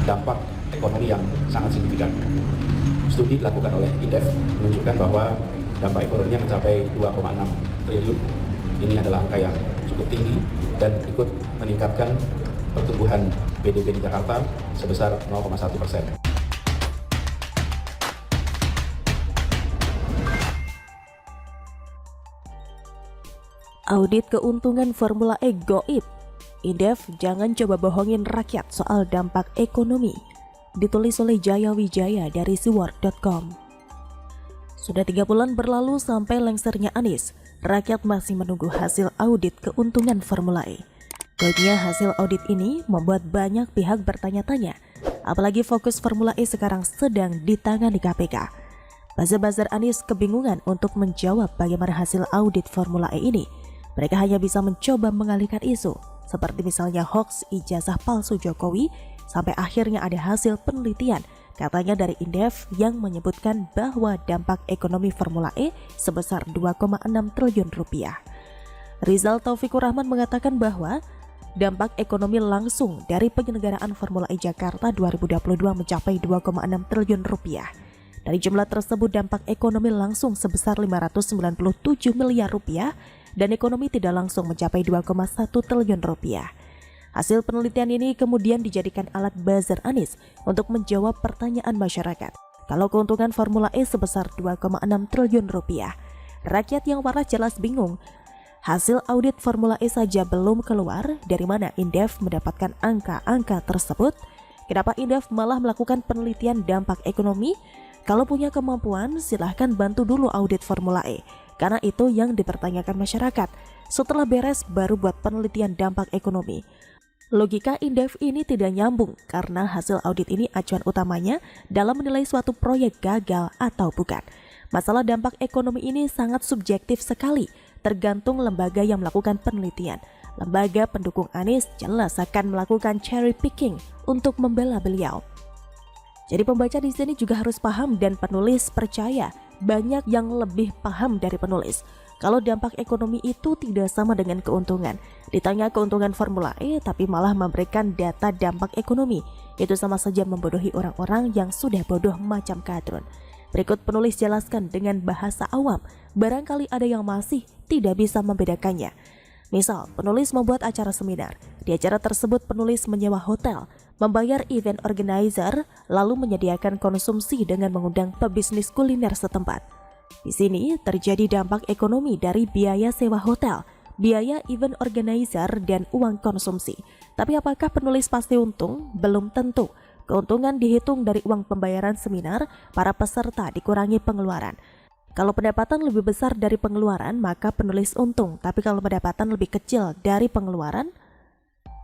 dampak ekonomi yang sangat signifikan. Studi dilakukan oleh Indef menunjukkan bahwa dampak ekonominya mencapai 2,6 triliun. Ini adalah angka yang cukup tinggi dan ikut meningkatkan pertumbuhan PDB di Jakarta sebesar 0,1%. Audit keuntungan Formula E goib. Indef jangan coba bohongin rakyat soal dampak ekonomi. Ditulis oleh Jaya Wijaya dari siwar.com. Sudah 3 bulan berlalu sampai lengsernya Anies, rakyat masih menunggu hasil audit keuntungan Formula E. Goibnya hasil audit ini membuat banyak pihak bertanya-tanya, apalagi fokus Formula E sekarang sedang ditangani KPK. Buzzer-buzzer Anies kebingungan untuk menjawab bagaimana hasil audit Formula E ini. Mereka hanya bisa mencoba mengalihkan isu, seperti misalnya hoax ijazah palsu Jokowi, sampai akhirnya ada hasil penelitian, katanya dari Indef yang menyebutkan bahwa dampak ekonomi Formula E sebesar 2,6 triliun rupiah. Rizal Taufikur Rahman mengatakan bahwa dampak ekonomi langsung dari penyelenggaraan Formula E Jakarta 2022 mencapai 2,6 triliun rupiah. Dari jumlah tersebut, dampak ekonomi langsung sebesar 597 miliar rupiah dan ekonomi tidak langsung mencapai 2,1 triliun rupiah. Hasil penelitian ini kemudian dijadikan alat buzzer Anies untuk menjawab pertanyaan masyarakat. Kalau keuntungan Formula E sebesar 2,6 triliun rupiah, rakyat yang waras jelas bingung. Hasil audit Formula E saja belum keluar, dari mana Indef mendapatkan angka-angka tersebut? Kenapa Indef malah melakukan penelitian dampak ekonomi? Kalau punya kemampuan, silahkan bantu dulu audit Formula E, karena itu yang dipertanyakan masyarakat. Setelah beres, baru buat penelitian dampak ekonomi. Logika Indef ini tidak nyambung, karena hasil audit ini acuan utamanya dalam menilai suatu proyek gagal atau bukan. Masalah dampak ekonomi ini sangat subjektif sekali, tergantung lembaga yang melakukan penelitian. Lembaga pendukung Anies jelas akan melakukan cherry picking untuk membela beliau. Jadi pembaca di sini juga harus paham, dan penulis percaya banyak yang lebih paham dari penulis. Kalau dampak ekonomi itu tidak sama dengan keuntungan. Ditanya keuntungan Formula E tapi malah memberikan data dampak ekonomi. Itu sama saja membodohi orang-orang yang sudah bodoh macam kadrun. Berikut penulis jelaskan dengan bahasa awam, barangkali ada yang masih tidak bisa membedakannya. Misal, penulis membuat acara seminar. Di acara tersebut penulis menyewa hotel, membayar event organizer, lalu menyediakan konsumsi dengan mengundang pebisnis kuliner setempat. Di sini terjadi dampak ekonomi dari biaya sewa hotel, biaya event organizer, dan uang konsumsi. Tapi apakah penulis pasti untung? Belum tentu. Keuntungan dihitung dari uang pembayaran seminar, para peserta dikurangi pengeluaran. Kalau pendapatan lebih besar dari pengeluaran, maka penulis untung. Tapi kalau pendapatan lebih kecil dari pengeluaran,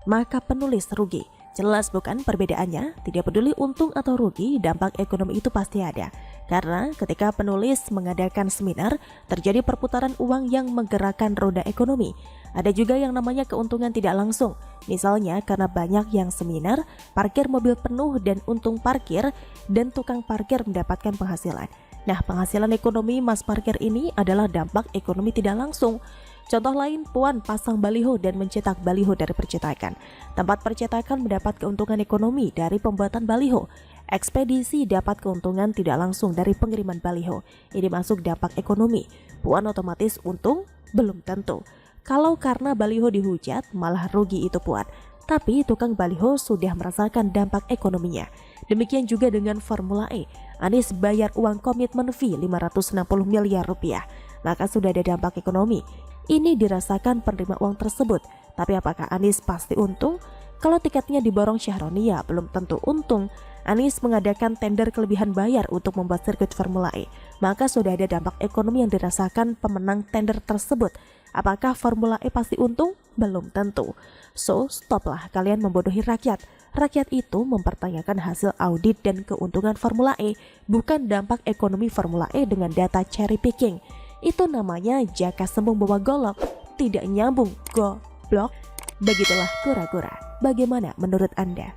maka penulis rugi. Jelas bukan perbedaannya? Tidak peduli untung atau rugi, dampak ekonomi itu pasti ada. Karena ketika penulis mengadakan seminar, terjadi perputaran uang yang menggerakkan roda ekonomi. Ada juga yang namanya keuntungan tidak langsung. Misalnya karena banyak yang seminar, parkir mobil penuh dan untung parkir, dan tukang parkir mendapatkan penghasilan. Nah, penghasilan ekonomi mas parkir ini adalah dampak ekonomi tidak langsung. Contoh lain, Puan pasang baliho dan mencetak baliho dari percetakan. Tempat percetakan mendapat keuntungan ekonomi dari pembuatan baliho. Ekspedisi dapat keuntungan tidak langsung dari pengiriman baliho. Ini masuk dampak ekonomi. Puan otomatis untung? Belum tentu. Kalau karena baliho dihujat, malah rugi itu Puan. Tapi tukang baliho sudah merasakan dampak ekonominya. Demikian juga dengan Formula E. Anies bayar uang komitmen fee 560 miliar rupiah. Maka sudah ada dampak ekonomi. Ini dirasakan penerima uang tersebut. Tapi apakah Anies pasti untung? Kalau tiketnya diborong Syahroni, ya belum tentu untung. Anies mengadakan tender kelebihan bayar untuk membuat sirkuit Formula E. Maka sudah ada dampak ekonomi yang dirasakan pemenang tender tersebut. Apakah Formula E pasti untung? Belum tentu. So, stoplah kalian membodohi rakyat. Rakyat itu mempertanyakan hasil audit dan keuntungan Formula E, bukan dampak ekonomi Formula E dengan data cherry picking. Itu namanya jaka sembung bawa golok. Tidak nyambung, goblok. Begitulah kura-kura. Bagaimana menurut Anda?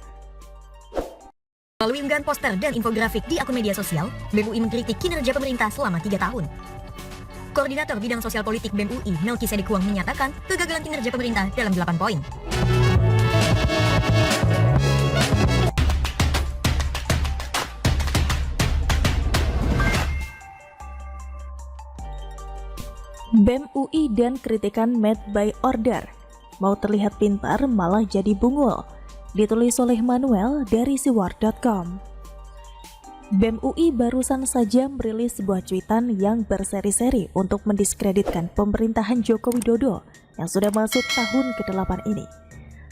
Melalui unggahan poster dan infografik di akun media sosial, BEM UI mengkritik kinerja pemerintah selama 3 tahun. Koordinator Bidang Sosial Politik BEM UI, Melkisedek Huang, menyatakan kegagalan kinerja pemerintah dalam 8 poin. BEM UI dan kritikan made by order. Mau terlihat pintar malah jadi bungul. Ditulis oleh Manuel dari siwar.com. BEM UI barusan saja merilis sebuah cuitan yang berseri-seri untuk mendiskreditkan pemerintahan Joko Widodo yang sudah masuk tahun ke-8 ini.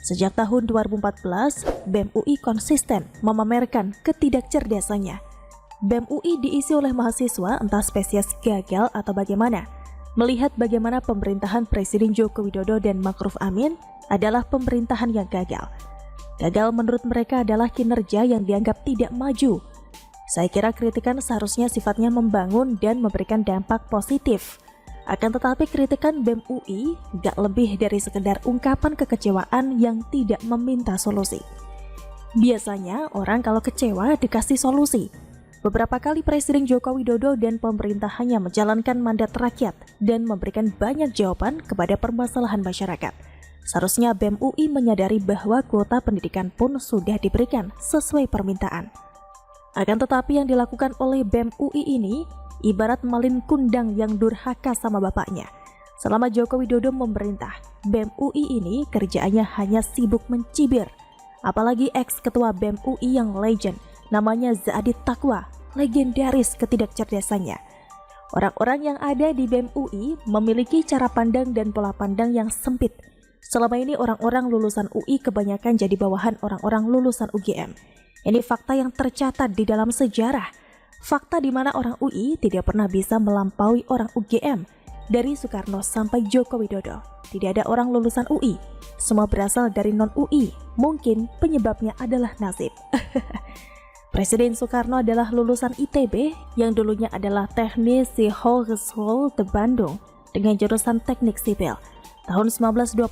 Sejak tahun 2014, BEM UI konsisten memamerkan ketidakcerdasannya. BEM UI diisi oleh mahasiswa entah spesies gagal atau bagaimana, melihat bagaimana pemerintahan Presiden Joko Widodo dan Ma'ruf Amin adalah pemerintahan yang gagal. Gagal menurut mereka adalah kinerja yang dianggap tidak maju. Saya kira kritikan seharusnya sifatnya membangun dan memberikan dampak positif. Akan tetapi kritikan BEM UI gak lebih dari sekedar ungkapan kekecewaan yang tidak meminta solusi. Biasanya orang kalau kecewa dikasih solusi. Beberapa kali Presiden Joko Widodo dan pemerintahannya menjalankan mandat rakyat dan memberikan banyak jawaban kepada permasalahan masyarakat. Seharusnya BEM UI menyadari bahwa kuota pendidikan pun sudah diberikan sesuai permintaan. Akan tetapi yang dilakukan oleh BEM UI ini ibarat malin kundang yang durhaka sama bapaknya. Selama Joko Widodo memerintah, BEM UI ini kerjaannya hanya sibuk mencibir. Apalagi ex-ketua BEM UI yang legend, namanya Za'adid Taqwa, legendaris ketidakcerdasannya. Orang-orang yang ada di BEM UI memiliki cara pandang dan pola pandang yang sempit. Selama ini orang-orang lulusan UI kebanyakan jadi bawahan orang-orang lulusan UGM. Ini fakta yang tercatat di dalam sejarah. Fakta di mana orang UI tidak pernah bisa melampaui orang UGM. Dari Soekarno sampai Joko Widodo, tidak ada orang lulusan UI. Semua berasal dari non-UI. Mungkin penyebabnya adalah nasib. Presiden Soekarno adalah lulusan ITB yang dulunya adalah teknis di Hogeschool de Bandung dengan jurusan teknik sipil. Tahun 1921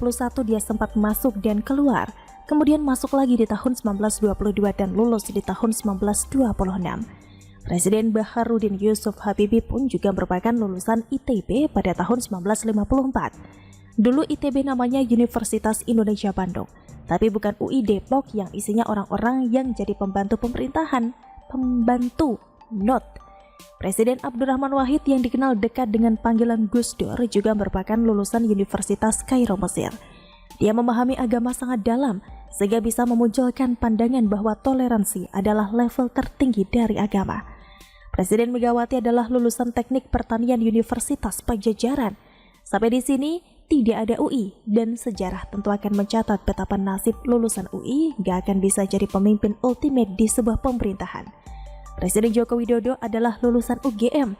dia sempat masuk dan keluar. Kemudian masuk lagi di tahun 1922 dan lulus di tahun 1926. Presiden Baharudin Yusuf Habibie pun juga merupakan lulusan ITB pada tahun 1954. Dulu ITB namanya Universitas Indonesia Bandung, tapi bukan UI Depok yang isinya orang-orang yang jadi pembantu pemerintahan. Pembantu, not. Presiden Abdurrahman Wahid yang dikenal dekat dengan panggilan Gus Dur juga merupakan lulusan Universitas Kairo Mesir. Dia memahami agama sangat dalam, sehingga bisa memunculkan pandangan bahwa toleransi adalah level tertinggi dari agama. Presiden Megawati adalah lulusan Teknik Pertanian Universitas Pajajaran. Sampai di sini tidak ada UI dan sejarah tentu akan mencatat betapa nasib lulusan UI gak akan bisa jadi pemimpin ultimate di sebuah pemerintahan. Presiden Joko Widodo adalah lulusan UGM